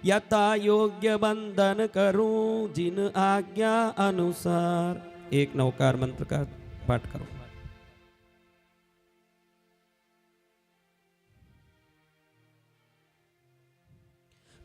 यथा योग्य बंधन करूं जिन आज्ञा अनुसार। एक नवकार मंत्र का पाठ करो।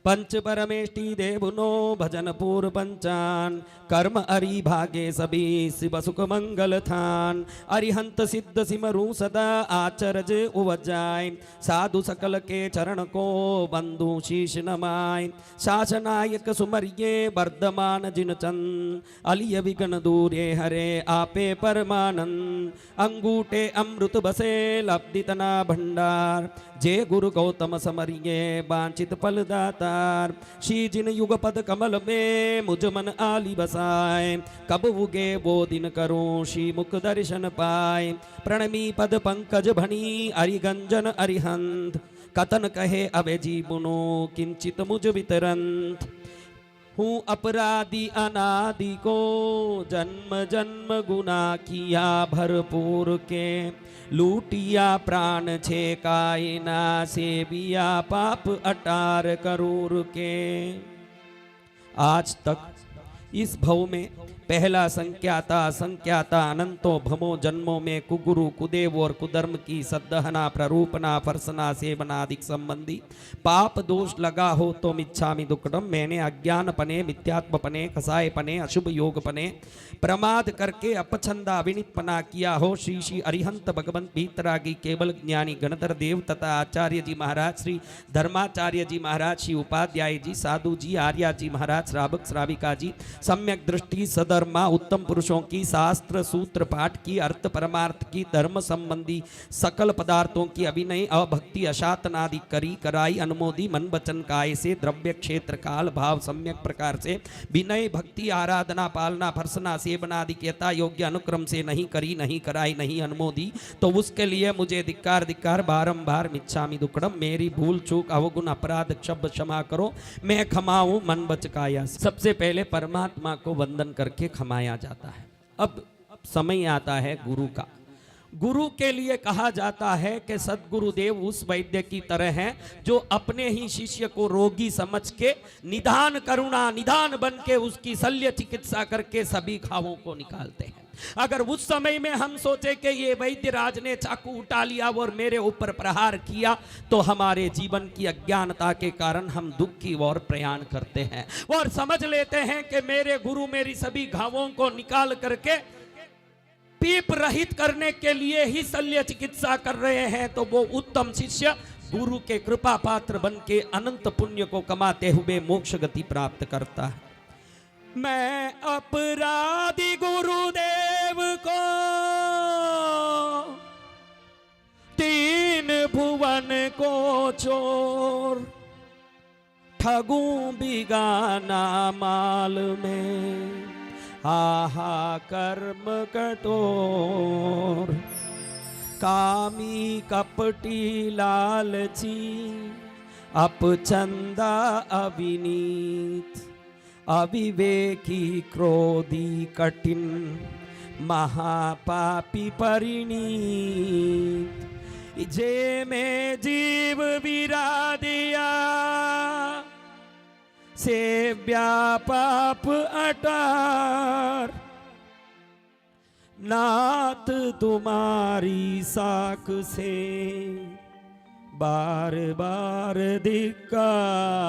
पंच परमेष्टि देवुनो भजन पूर्व पंचान कर्म अरि भागे सभी शिव सुख मंगल थान। अरिहंत सिद्ध सिमरु सदा आचरज उवजाय साधु सकल के चरण को बंधु शीश नमाय। शासनायक सुमरिये वर्धमान जिन चंद अलिय विघ्न दूरे हरे आपे परमानंद। अंगूठे अमृत बसे लब्धितना भंडार जे गुरु गौतम समरिये वांछित फलदाता। श्री जिन युग पद कमल में मुझ मन आली बसाए कब उगे वो दिन करूं श्री मुख दर्शन पाए। प्रणमी पद पंकज भनी अरिगंजन अरिहंत कतन कहे अवे जीवनो किंचित मुझ वितरंत। हूँ अपराधी अनादि को जन्म जन्म गुना किया भरपूर के। लूटिया प्राण छे कायना सेविया पाप अटार करूर के। आज तक इस भव में पहला संख्याता अनंतो भमो जन्मों में कुगुरु कुदेव और कुधर्म की सद्दहना प्ररूपना फर्सना सेवना अधिक संबंधी पाप दोष लगा हो तो मिच्छामि दुक्कडम। मैंने अज्ञान पने मिथ्यात्म पने कसाय पने अशुभ योग पने प्रमाद करके अपछंदा विनितपना किया हो। श्री श्री अरिहंत भगवंत भीतरागी केवल ज्ञानी गणधर देव तथा आचार्य जी महाराज श्री धर्माचार्य जी महाराज श्री उपाध्याय जी साधु जी आर्या जी महाराज श्रावक श्राविका जी सम्यक दृष्टि सधर्मा उत्तम पुरुषों की शास्त्र सूत्र पाठ की अर्थ परमार्थ की धर्म संबंधी सकल पदार्थों की अभिनय अभक्ति अशातनादि करी कराई अनुमोदी मन वचन काय से द्रव्य क्षेत्र काल भाव सम्यक प्रकार से विनय भक्ति आराधना पालना फर्सना सेवनादि यथा योग्य अनुक्रम से नहीं करी नहीं कराई नहीं अनुमोदी तो उसके लिए मुझे धिक्कार धिक्कार बारंबार मिच्छामि दुक्कडम। मेरी भूल चूक अवगुण अपराध क्षभ क्षमा करो मैं क्षमाऊं मन वच काया। सबसे पहले परमात्मा को वंदन करके क्षमाया जाता है। अब समय आता है गुरु का। गुरु के लिए कहा जाता है कि सद्गुरुदेव उस वैद्य की तरह हैं जो अपने ही शिष्य को रोगी समझ के निदान करुणा निदान बन के उसकी शल्य चिकित्सा करके सभी घावों को निकालते हैं। अगर उस समय में हम सोचे कि ये वैद्य राज ने चाकू उठा लिया और मेरे ऊपर प्रहार किया तो हमारे जीवन की अज्ञानता के कारण हम दुख की ओर प्रयाण करते हैं और समझ लेते हैं कि मेरे गुरु मेरी सभी घावों को निकाल करके पीप रहित करने के लिए ही शल्य चिकित्सा कर रहे हैं। तो वो उत्तम शिष्य गुरु के कृपा पात्र बन के अनंत पुण्य को कमाते हुए मोक्ष गति प्राप्त करता है। मैं अपराधी गुरुदेव को तीन भुवन को चोर ठगूं बिगाना माल में आहा कर्म कठोर। कामी कपटी लालची अपचंदा अविनीत अविवेकी क्रोधी कठिन महापापी परिणीत। जे में जीव विरा दिया सेव्या पाप अटार। नाथ तुम्हारी साख से बार बार धिक्कार।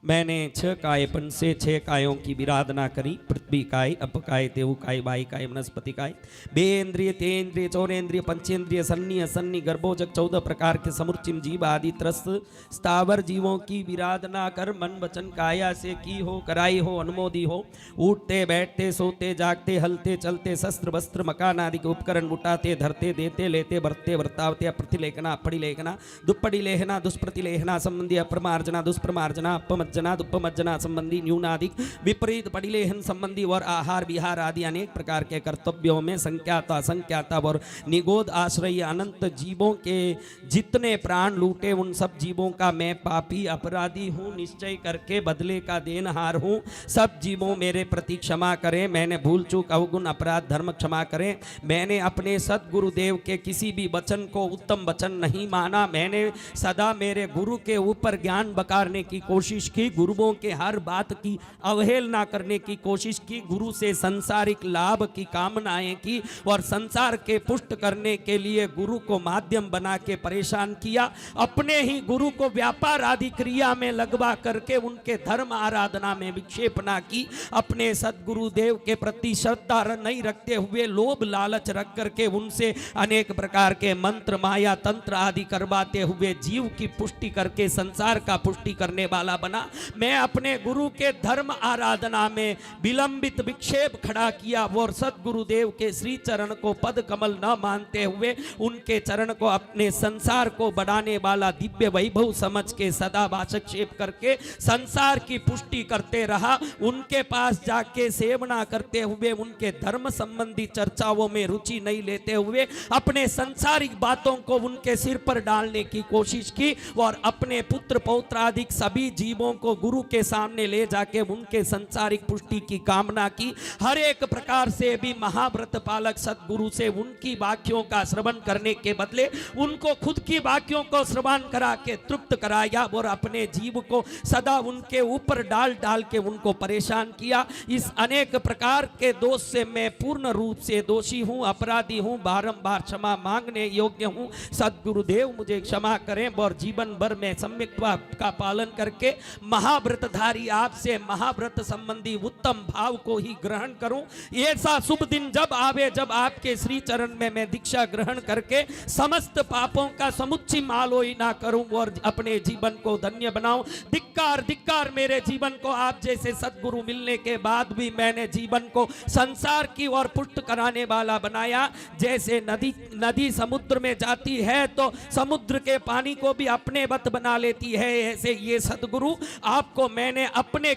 मैंने 6 कायपन से 6 कायों की विराधना करी। पृथ्वी काय अप काय देव काय वायु काय वनस्पति काय। बेन्द्रिय तेन्द्रिय चौरेन्द्रिय पंचेन्द्रिय सन्नी असन्नी गर्भोजक 14 प्रकार के समूर्चिम जीव आदि त्रस्त स्थावर जीवों की विराधना कर मन वचन काया से की हो कराई हो अनुमोदी हो। उठते बैठते सोते जागते हलते चलते शस्त्र वस्त्र मकान आदि के उपकरण उठाते धरते देते लेते बरते वर्तावते प्रतिलेखना अपड़ी लेखना दुप्पड़ी लेखना दुष्प्रतिलेखना संबंधी अप्रमार्जना दुष्प्रमार्जना अपमत मज्जना उपमज्जना संबंधी न्यूनाधिक विपरीत पड़िलेहन संबंधी और आहार विहार आदि अनेक प्रकार के कर्तव्यों में संख्याता असंख्याता और निगोद आश्रय अनंत जीवों के जितने प्राण लूटे उन सब जीवों का मैं पापी अपराधी हूँ, निश्चय करके बदले का देनहार हूँ। सब जीवों मेरे प्रति क्षमा करें, मैंने भूल चूक अवगुण अपराध धर्म क्षमा करें। मैंने अपने सदगुरुदेव के किसी भी वचन को उत्तम वचन नहीं माना। मैंने सदा मेरे गुरु के ऊपर ज्ञान बकारने की कोशिश की, गुरुओं के हर बात की अवहेलना करने की कोशिश की, गुरु से संसारिक लाभ की कामनाएं की और संसार के पुष्ट करने के लिए गुरु को माध्यम बना के परेशान किया। अपने ही गुरु को व्यापार आदि क्रिया में लगवा करके उनके धर्म आराधना में विक्षेपना की। अपने सदगुरुदेव के प्रति श्रद्धा नहीं रखते हुए लोभ लालच रख करके उनसे अनेक प्रकार के मंत्र माया तंत्र आदि करवाते हुए जीव की पुष्टि करके संसार का पुष्टि करने वाला बना। मैं अपने गुरु के धर्म आराधना में विलंबित विक्षेप खड़ा किया और सदगुरुदेव के श्री चरण को पद कमल न मानते हुए उनके चरण को अपने संसार को बढ़ाने वाला दिव्य वैभव समझ के सदा वाचक्षेप करके संसार की पुष्टि करते रहा। उनके पास जाके सेवना करते हुए उनके धर्म संबंधी चर्चाओं में रुचि नहीं लेते हुए अपने संसारिक बातों को उनके सिर पर डालने की कोशिश की और अपने पुत्र पौत्र आदि सभी जीवों को गुरु के सामने ले जाके उनके संसारिक पुष्टि की कामना की। हर एक प्रकार से भी महाव्रत पालक सदगुरु से उनकी वाक्यों का श्रवण करने के बदले उनको खुद की वाक्यों को श्रवण करा के तृप्त कराया और अपने जीव को सदा उनके ऊपर डाल डाल के उनको परेशान किया। इस अनेक प्रकार के दोष से मैं पूर्ण रूप से दोषी हूँ, अपराधी हूँ, बारंबार क्षमा मांगने योग्य हूँ। सदगुरुदेव मुझे क्षमा करें और जीवन भर में सम्यक का पालन करके महाव्रतधारी आपसे महाव्रत संबंधी उत्तम भाव को ही ग्रहण करूं। ऐसा शुभ दिन जब आवे जब आपके श्री चरण में मैं दीक्षा ग्रहण करके समस्त पापों का समुच्चय मालोई ना करूं और अपने जीवन को धन्य बनाऊं। धिक्कार धिक्कार मेरे जीवन को, आप जैसे सदगुरु मिलने के बाद भी मैंने जीवन को संसार की ओर पुष्ट कराने वाला बनाया। जैसे नदी समुद्र में जाती है तो समुद्र के पानी को भी अपने वत बना लेती है, ऐसे ये सदगुरु आपको मैंने अपने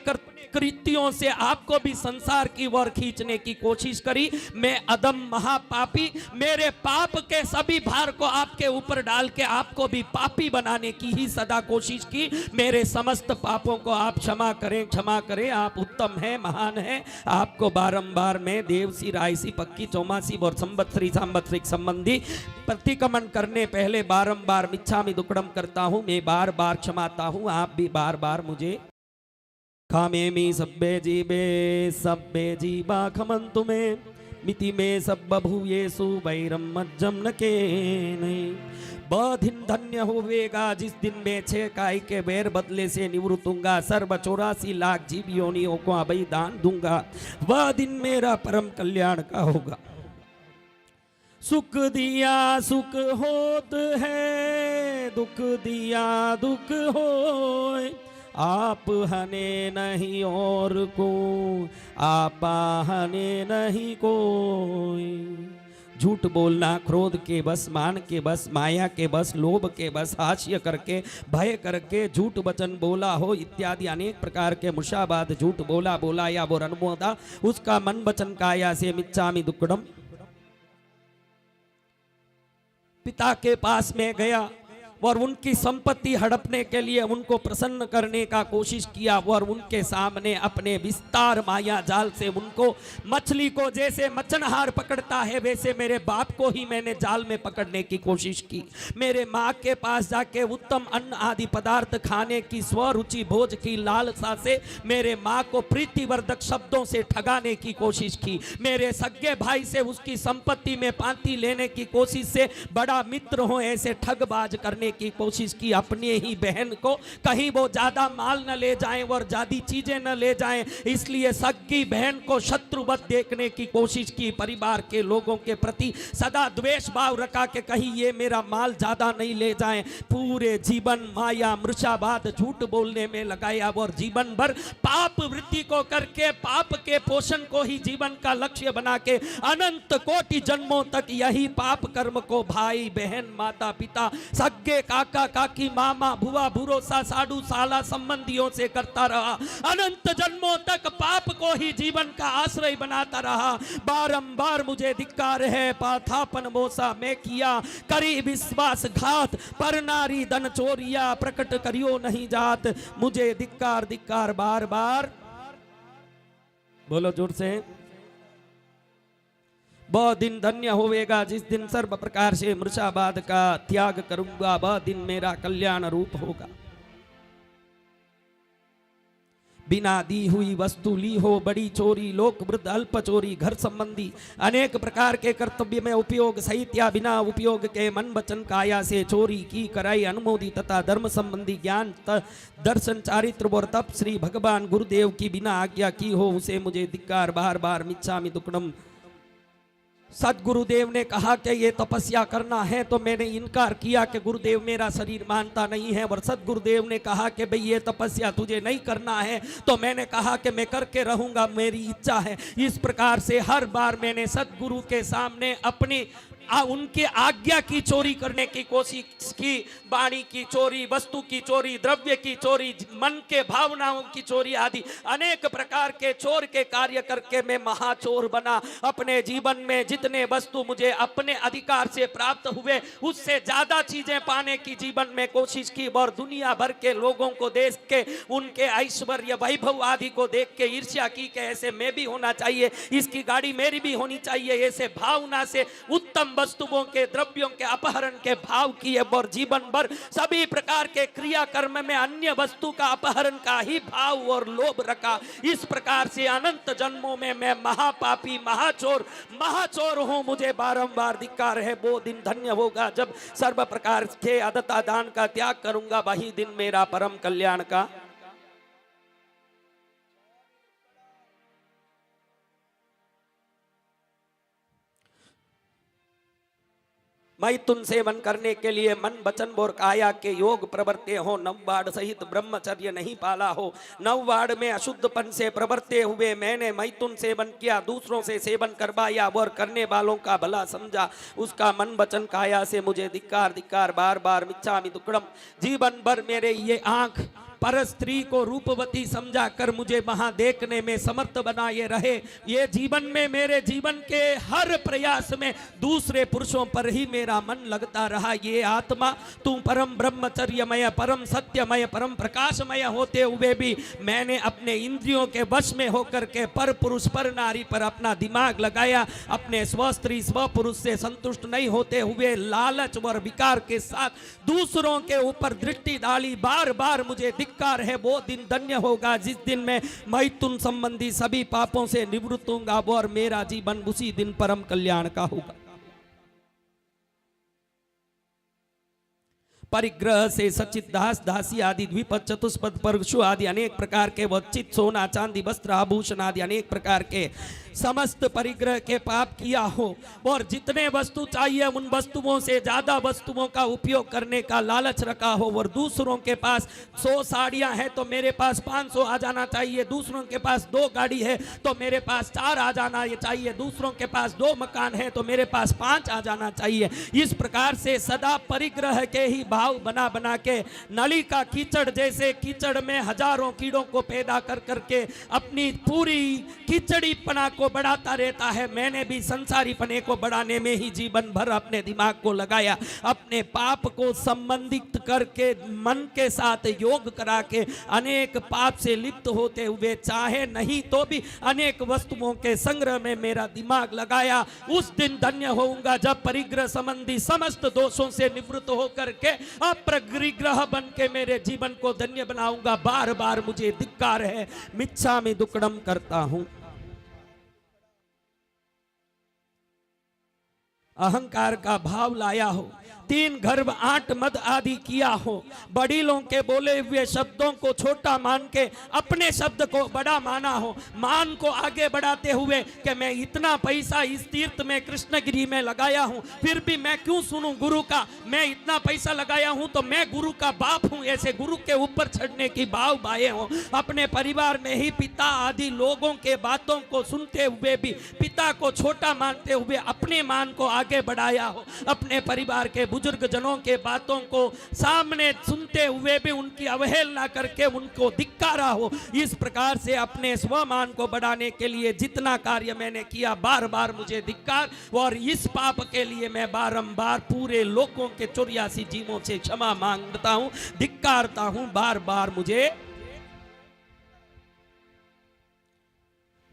कृत्यों से आपको भी संसार की ओर खींचने की कोशिश करी। मैं अदम महापापी, मेरे पाप के सभी भार को आपके ऊपर डाल के आपको भी पापी बनाने की ही सदा कोशिश की। मेरे समस्त पापों को आप क्षमा करें, क्षमा करें। आप उत्तम हैं, महान हैं। आपको बारंबार मैं देवसी रायसी पक्की चौमासी और संवत्सरी सांवत्सरिक संबंधी प्रतिक्रमण करने पहले बारंबार मिच्छामि दुक्कडम करता हूं। मैं बार बार क्षमाता हूं, आप भी बार बार मुझे खामेमि सब्बे जीवा खमन्तु मे मिति में सब बभूयेसु वैरम मज्जम न के नहीं। दिन धन्य होवेगा जिस दिन में 6 काई के बैर बदले से निवृत्त होऊंगा, सर्व 84 लाख जीव योनियों को अभयदान दूंगा। वह दिन मेरा परम कल्याण का होगा। सुख दिया सुख होत है, दुख दिया दुख होए। आप हने नहीं और को, आपा हने नहीं कोई। झूठ बोलना क्रोध के बस, मान के बस, माया के बस, लोभ के बस, हास्य करके, भय करके झूठ वचन बोला हो इत्यादि अनेक प्रकार के मुशाबाद झूठ बोला या वो अनमोदा, उसका मन वचन काया से मिच्छामि दुक्कडम। पिता के पास में गया और उनकी संपत्ति हड़पने के लिए उनको प्रसन्न करने का कोशिश किया और उनके सामने अपने विस्तार माया जाल से उनको, मछली को जैसे मछनहार पकड़ता है वैसे मेरे बाप को ही मैंने जाल में पकड़ने की कोशिश की। मेरे माँ के पास जाके उत्तम अन्न आदि पदार्थ खाने की स्वरुचि भोज की लालसा से मेरे माँ को प्रीतिवर्धक शब्दों से ठगाने की कोशिश की। मेरे सगे भाई से उसकी संपत्ति में पांति लेने की कोशिश से बड़ा मित्र हो ऐसे ठगबाज करने की कोशिश की। अपने ही बहन को कहीं वो ज्यादा माल न ले जाएं और ज्यादा चीजें न ले जाएं, इसलिए सगी बहन को शत्रुवत देखने की कोशिश की। परिवार के लोगों के प्रति सदा द्वेष भाव रखा के कहीं ये मेरा माल ज्यादा नहीं ले जाएं। पूरे जीवन माया मृषावाद झूठ बोलने में लगाया और जीवन भर पाप वृत्ति को करके पाप के पोषण को ही जीवन का लक्ष्य बना के अनंत कोटि जन्मों तक यही पाप कर्म को भाई बहन माता पिता सगे सगे काका काकी मामा भुआ भूरोसा साडू साला संबंधियों से करता रहा। अनंत जन्मों तक पाप को ही जीवन का आश्रय बनाता रहा। बारंबार मुझे धिक्कार है पाथापन मोसा मैं किया करी विश्वासघात, पर नारी धन चोरिया प्रकट करियो नहीं जात। मुझे धिक्कार धिक्कार बार बार। बोलो जोर से। वह दिन धन्य होवेगा जिस दिन सर्व प्रकार से मृषावाद का त्याग करूंगा, वह दिन मेरा कल्याण रूप होगा। बिना दी हुई वस्तु ली हो बड़ी चोरी, लोक वृद्ध अल्प चोरी, घर संबंधी अनेक प्रकार के कर्तव्य में उपयोग सहित या बिना उपयोग के मन वचन काया से चोरी की कराई अनुमोदी तथा धर्म संबंधी ज्ञान दर्शन चारित्र और तप श्री भगवान गुरुदेव की बिना आज्ञा की हो, उसे मुझे धिक्कार बार बार मिच्छामि दुक्कडम। सदगुरुदेव ने कहा कि ये तपस्या करना है तो मैंने इनकार किया कि गुरुदेव मेरा शरीर मानता नहीं है, और सदगुरुदेव ने कहा कि भाई ये तपस्या तुझे नहीं करना है तो मैंने कहा कि मैं करके रहूंगा, मेरी इच्छा है। इस प्रकार से हर बार मैंने सदगुरु के सामने अपनी उनके आज्ञा की चोरी करने की कोशिश की। वाणी की चोरी, वस्तु की चोरी, द्रव्य की चोरी, मन के भावनाओं की चोरी आदि अनेक प्रकार के चोर के कार्य करके मैं महाचोर बना। अपने जीवन में जितने वस्तु मुझे अपने अधिकार से प्राप्त हुए उससे ज्यादा चीजें पाने की जीवन में कोशिश की, और दुनिया भर के लोगों को देख के उनके ऐश्वर्य वैभव आदि को देख के ईर्ष्या की कि ऐसे मैं भी होना चाहिए, इसकी गाड़ी मेरी भी होनी चाहिए। ऐसे भावना से उत्तम वस्तुओं के द्रव्यों के अपहरण के भाव किए, और जीवन भर सभी प्रकार के क्रियाकर्म में अन्य वस्तु का अपहरण का ही भाव और लोभ रखा। इस प्रकार से अनंत जन्मों में मैं महापापी महाचोर हूं। मुझे बारंबार धिक्कार है। वो दिन धन्य होगा जब सर्व प्रकार के अदता दान का त्याग करूंगा, वही दिन मेरा परम कल्याण का। मैथुन सेवन करने के लिए मन वचन और काया के योग प्रवर्ते हो, नववाड़ सहित ब्रह्मचर्य नहीं पाला हो, नववाड़ में अशुद्धपन से प्रवर्ते हुए मैंने मैथुन सेवन किया, दूसरों से सेवन करवाया और करने वालों का भला समझा, उसका मन वचन काया से मुझे धिक्कार धिक्कार बार बार मिच्छामि दुक्कडम। जीवन भर मेरे ये आंख पर स्त्री को रूपवती समझा कर मुझे वहां देखने में समर्थ बनाए रहे। ये जीवन में मेरे जीवन के हर प्रयास में दूसरे पुरुषों पर ही मेरा मन लगता रहा। ये आत्मा तू परम ब्रह्मचर्यमय, परम सत्यमय, परम प्रकाशमय होते हुए भी मैंने अपने इंद्रियों के वश में होकर के पर पुरुष पर नारी पर अपना दिमाग लगाया। अपने स्व स्त्री स्व पुरुष से संतुष्ट नहीं होते हुए लालच और विकार के साथ दूसरों के ऊपर दृष्टि डाली। बार बार मुझे धिक्कार है। वो दिन धन्य होगा जिस दिन मैं मैथुन संबंधी सभी पापों से निवृत्त होऊंगा, और मेरा जीवन उसी दिन परम कल्याण का होगा। परिग्रह से सचित दास दासी आदि द्विपद चतुष्पद परशु आदि अनेक प्रकार के वचित सोना चांदी वस्त्र आभूषण आदि अनेक प्रकार के समस्त परिग्रह के पाप किया हो, और जितने वस्तु चाहिए उन वस्तुओं से ज्यादा वस्तुओं का उपयोग करने का लालच रखा हो, और दूसरों के पास 100 साड़ियां हैं तो मेरे पास 500 आ जाना चाहिए, दूसरों के पास 2 गाड़ी है तो मेरे पास 4 आ जाना चाहिए, दूसरों के पास 2 मकान है तो मेरे पास 5 आ जाना चाहिए। इस प्रकार से सदा परिग्रह के ही भाव बना बना के नली का कीचड़ जैसे कीचड़ में हजारों कीड़ों को पैदा कर करके अपनी पूरी कीचड़ीपना को बढ़ाता रहता है। मैंने भी संसारीपने को बढ़ाने में ही जीवन भर अपने दिमाग को लगाया। अपने पाप को संबंधित करके मन के साथ योग करा के अनेक पाप से लिप्त होते हुए चाहे नहीं तो भी अनेक वस्तुओं के संग्रह में मेरा दिमाग लगाया। उस दिन धन्य होऊंगा जब परिग्रह संबंधी समस्त दोषों से निवृत्त होकर के अपरिग्रह बन के मेरे जीवन को धन्य बनाऊंगा। बार बार मुझे धिक्कार है, मिच्छामि दुक्कडम करता हूं। अहंकार का भाव लाया हो, 3 गर्भ 8 मद आदि किया हो, बड़ीलों के बोले हुए शब्दों को छोटा मान के अपने शब्द को बड़ा माना हो, मान को आगे बढ़ाते हुए कि मैं इतना पैसा इस तीर्थ में कृष्णगिरी में लगाया हूं फिर भी मैं क्यों सुनूं गुरु का, मैं इतना पैसा लगाया हूं तो मैं गुरु का बाप हूं, ऐसे गुरु के ऊपर चढ़ने की भाव बाए हो। अपने परिवार में ही पिता आदि लोगों के बातों को सुनते हुए भी पिता को छोटा मानते हुए अपने मान को आगे बढ़ाया हो। अपने परिवार के बुजुर्ग जनों के बातों को सामने सुनते हुए भी उनकी अवहेलना करके उनको धिक्कारा हो। इस प्रकार से अपने स्वमान को बढ़ाने के लिए जितना कार्य मैंने किया, बार बार मुझे धिक्कार, और इस पाप के लिए मैं बारंबार पूरे लोगों के 84 जीवों से क्षमा मांगता हूं, धिक्कारता हूं। बार बार मुझे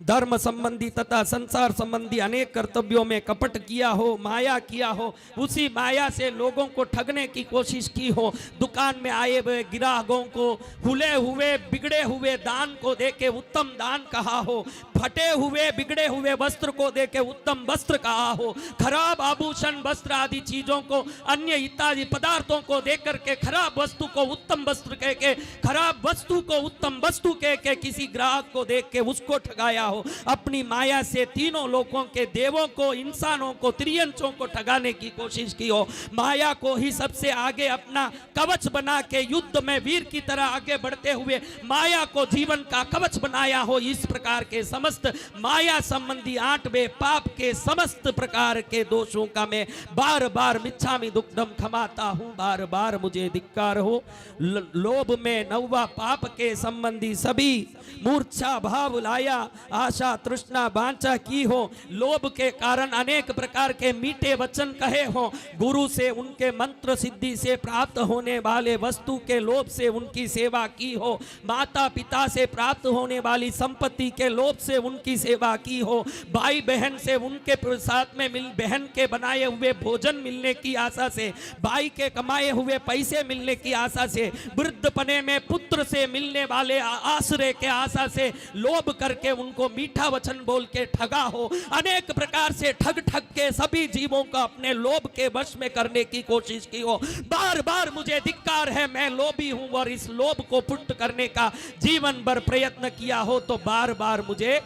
धर्म संबंधी तथा संसार संबंधी अनेक कर्तव्यों में कपट किया हो, माया किया हो, उसी माया से लोगों को ठगने की कोशिश की हो, दुकान में आए हुए ग्राहकों को हुले हुए बिगड़े हुए दान को देके उत्तम दान कहा हो, फटे हुए बिगड़े हुए वस्त्र को देके उत्तम वस्त्र कहा हो, खराब आभूषण वस्त्र आदि चीजों को, अन्य इत्यादि पदार्थों को देख करके खराब वस्तु को उत्तम वस्त्र कह के, खराब वस्तु को उत्तम वस्तु कह के किसी ग्राहक को देख के उसको ठगाया हो। अपनी माया से तीनों लोगों के देवों को, इंसानों को, त्रियंचों को ठगाने की कोशिश की हो। माया को ही सबसे आगे अपना कवच बना के युद्ध में वीर की तरह आगे बढ़ते हुए माया को जीवन का कवच बनाया हो। इस प्रकार के समस्त माया संबंधी 8वें पाप के समस्त प्रकार के दोषों का मैं बार बार मिच्छामि दुक्कडम क्षमाता हूं, बार बार मुझे धिक्कार हो। लोभ में 9वां पाप के संबंधी सभी मूर्छा भाव लाया, आशा तृष्णा वांछा की हो, लोभ के कारण अनेक प्रकार के मीठे वचन कहे हो, गुरु से उनके मंत्र सिद्धि से प्राप्त होने वाले वस्तु के लोभ से उनकी सेवा की हो, माता पिता से प्राप्त होने वाली संपत्ति के लोभ से उनकी सेवा की हो, भाई बहन से उनके साथ में बहन के बनाए हुए भोजन मिलने की आशा से, भाई के कमाए हुए पैसे मिलने की आशा से, वृद्धपने में पुत्र से मिलने वाले आश्रय के आशा से लोभ करके उनको मीठा वचन बोल के ठगा हो। अनेक प्रकार से ठग ठग के सभी जीवों को अपने लोभ के वश में करने की कोशिश की हो। बार बार मुझे धिक्कार है, मैं लोभी हूं, और इस लोभ को पुष्ट करने का जीवन भर प्रयत्न किया हो तो बार बार मुझे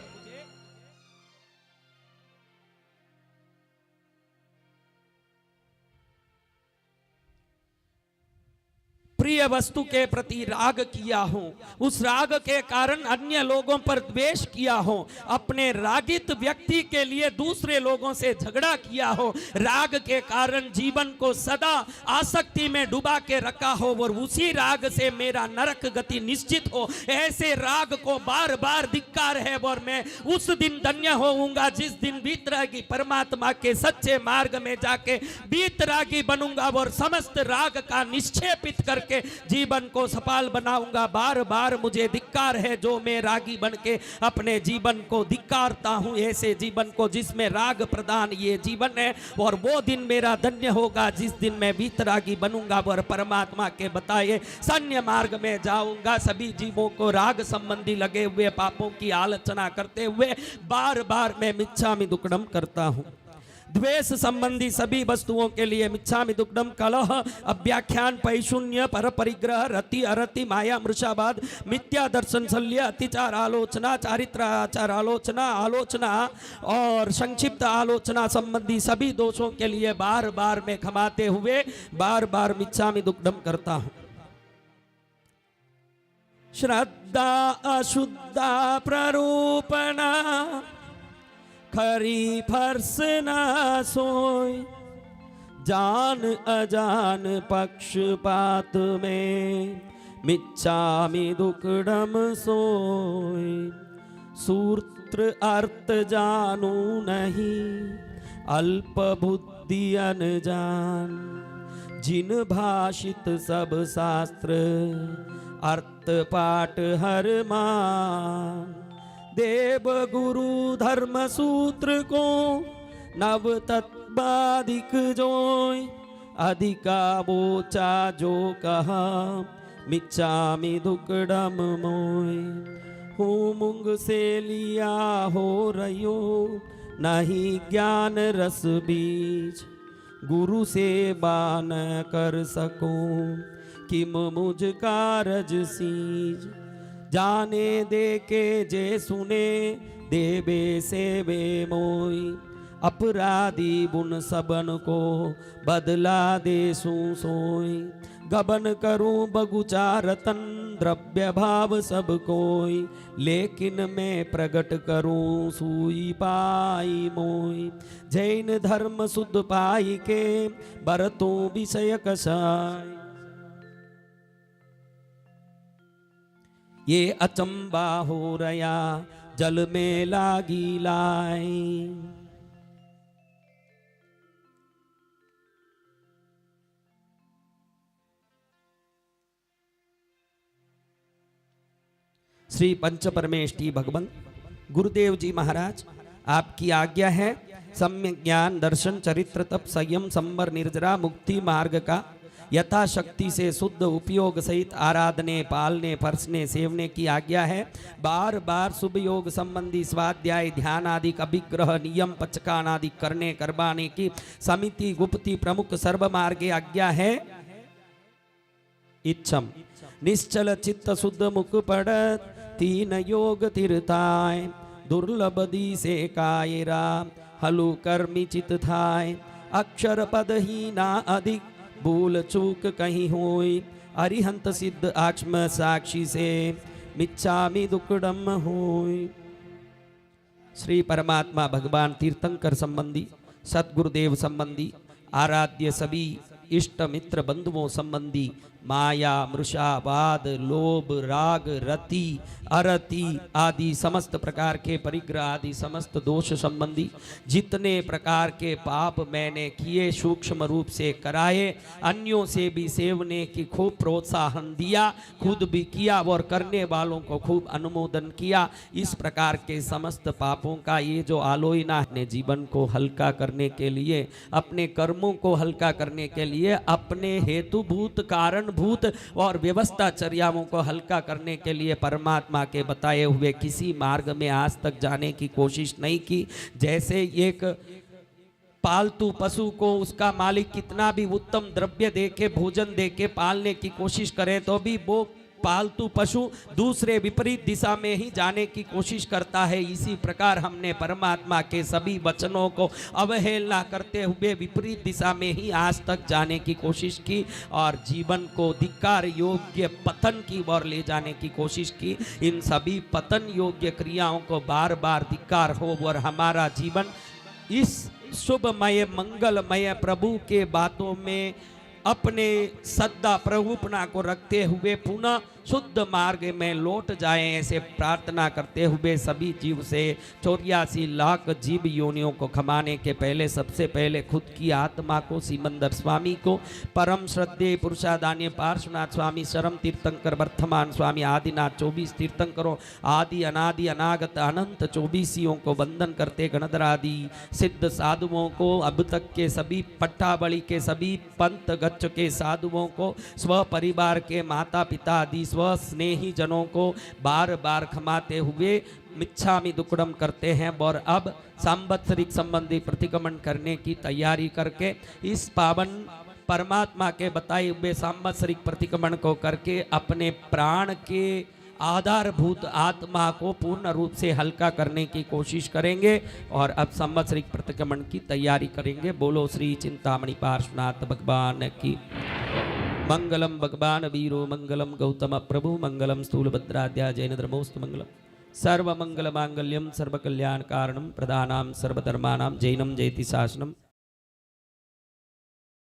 प्रिय वस्तु के प्रति राग किया हो, उस राग के कारण अन्य लोगों पर द्वेष किया हो, अपने रागित व्यक्ति के लिए दूसरे लोगों से झगड़ा किया हो, राग के कारण जीवन को सदा आसक्ति में डुबा के रखा हो और उसी राग से मेरा नरक गति निश्चित हो, ऐसे राग को बार बार धिक्कार है। और मैं उस दिन धन्य होऊंगा जिस दिन वीतरागी परमात्मा के सच्चे मार्ग में जाके वीतरागी बनूंगा और समस्त राग का निक्षेपित करके जीवन को सफल बनाऊंगा। बार बार मुझे धिक्कार है जो मैं रागी बन के अपने जीवन को धिक्कारता हूं, ऐसे जीवन को जिसमें राग प्रदान ये जीवन है। और वो दिन मेरा धन्य होगा जिस दिन मैं वीतरागी बनूंगा और परमात्मा के बताए सन्य मार्ग में जाऊंगा। सभी जीवों को राग संबंधी लगे हुए पापों की आलोचना करते हुए बार बार मैं मिच्छामि दुक्कडम करता हूं। द्वेष संबंधी सभी वस्तुओं के लिए मिच्छामि दुक्कडम, कलह, अव्याख्यान, पैशून्य, पर परिग्रह, रति, अरति, माया, मृषावाद, मिथ्या दर्शन, शल्य, अतिचार आलोचना, चारित्र आचार आलोचना, आलोचना और संक्षिप्त आलोचना संबंधी सभी दोषों के लिए बार बार मैं क्षमाते हुए बार बार मिच्छामि दुक्कडम करता हूं। श्रद्धा अशुद्धा प्ररूपणा, खरी फर्स ना सोय, जान अजान पक्षपात में मिच्छामि दुक्कडम सोय। सूत्र अर्थ जानू नहीं, अल्प बुद्धि अनजान, जिन भाषित सब शास्त्र, अर्थ पाठ हर मान। देव गुरु धर्म सूत्र को नव तत्वाधिक जोय, अधिका बोचा जो कहा मिच्छामि दुक्कडम मोय। हूँ मूंग से लिया हो रयो, नहीं ज्ञान रस बीज, गुरु से बान कर सकूं, किम मुझ कारज सीज। जाने दे के जे सुने, देवे सेवे मोई, अपराधी बुन सबन को बदला दे सू सोई। गबन करूं बगुचा रतन, द्रव्य भाव सब कोई, लेकिन मैं प्रगट करूं सुई पाई मोई। जैन धर्म शुद्ध पाई के, बरतों विषय कसाई। ये अचंबा हो रया, जल में लागी लाई। श्री पंच परमेष्टि भगवंत गुरुदेव जी महाराज, आपकी आज्ञा है सम्यक ज्ञान दर्शन चरित्र तप संयम संवर निर्जरा मुक्ति मार्ग का यथाशक्ति से शुद्ध उपयोग सहित आराधने पालने परसने सेवने की आज्ञा है। बार बार शुभ योग संबंधी स्वाध्याय ध्यान आदि अभिग्रह नियम पचकान आदि करने करवाने की समिति गुप्ति प्रमुख सर्व मार्गे आज्ञा है। इच्छम निश्चल चित्त शुद्ध मुख पड़त, तीन योग तीर्थाय। दुर्लभ दी से कायरा, हलु कर्मी चित थाय। अक्षर पद ही ना अधिक, भूल चूक कहीं होई। अरिहंत सिद्ध आत्म साक्षी से, मिच्छामि दुक्कडम होई। श्री परमात्मा भगवान तीर्थंकर संबंधी सतगुरुदेव संबंधी आराध्य सभी इष्ट मित्र बंधुओं संबंधी माया मृषा वाद लोभ राग रति अरति आदि समस्त प्रकार के परिग्रह आदि समस्त दोष संबंधी जितने प्रकार के पाप मैंने किए सूक्ष्म रूप से कराए, अन्यों से भी सेवने की खूब प्रोत्साहन दिया, खुद भी किया और करने वालों को खूब अनुमोदन किया। इस प्रकार के समस्त पापों का ये जो आलोचना है, जीवन को हल्का करने के लिए, अपने कर्मों को हल्का करने के लिए, अपने हेतुभूत कारणभूत और व्यवस्थाचर्याओं को हल्का करने के लिए परमात्मा के बताए हुए किसी मार्ग में आज तक जाने की कोशिश नहीं की। जैसे एक पालतू पशु को उसका मालिक कितना भी उत्तम द्रव्य देके भोजन देके पालने की कोशिश करे तो भी वो पालतू पशु दूसरे विपरीत दिशा में ही जाने की कोशिश करता है। इसी प्रकार हमने परमात्मा के सभी वचनों को अवहेलना करते हुए विपरीत दिशा में ही आज तक जाने की कोशिश की और जीवन को धिक्कार योग्य पतन की ओर ले जाने की कोशिश की। इन सभी पतन योग्य क्रियाओं को बार बार धिक्कार हो और हमारा जीवन इस शुभमय मंगलमय प्रभु के बातों में अपने सद्दा प्रभुपना को रखते हुए पुनः शुद्ध मार्ग में लौट जाएं, ऐसे प्रार्थना करते हुए सभी जीव से 84 लाख जीव योनियों को खमाने के पहले सबसे पहले खुद की आत्मा को सिमंदर स्वामी को, परम श्रद्धेय पुरुषादान्य पार्श्वनाथ स्वामी, शरम तीर्थंकर वर्तमान स्वामी, आदिनाथ 24 तीर्थंकरों, आदि अनादि अनागत अनंत 24 को वंदन करते गणधर आदि सिद्ध साधुओं को, अब तक के सभी पट्टाबली के सभी पंथ गच्छ के साधुओं को, स्व परिवार के माता पिता आदि स्व स्नेही जनों को बार बार क्षमाते हुए मिच्छामि दुक्कडम करते हैं और अब सांवत्सरिक संबंधी प्रतिक्रमण करने की तैयारी करके इस पावन परमात्मा के बताए हुए सांवत्सरिक प्रतिक्रमण को करके अपने प्राण के आधारभूत आत्मा को पूर्ण रूप से हल्का करने की कोशिश करेंगे और अब संवत्सरिक प्रतिक्रमण की तैयारी करेंगे। बोलो श्री चिंतामणि पार्श्वनाथ भगवान की। मंगलम भगवान वीरो मंगलम गौतम प्रभु मंगलम स्थूलभद्राद्या जैन धर्मोस्तु मंगलम। सर्वमंगल मांगल्यम सर्वकल्याण कारणम प्रधानाम सर्वधर्मानां जैनम जयति शासनम।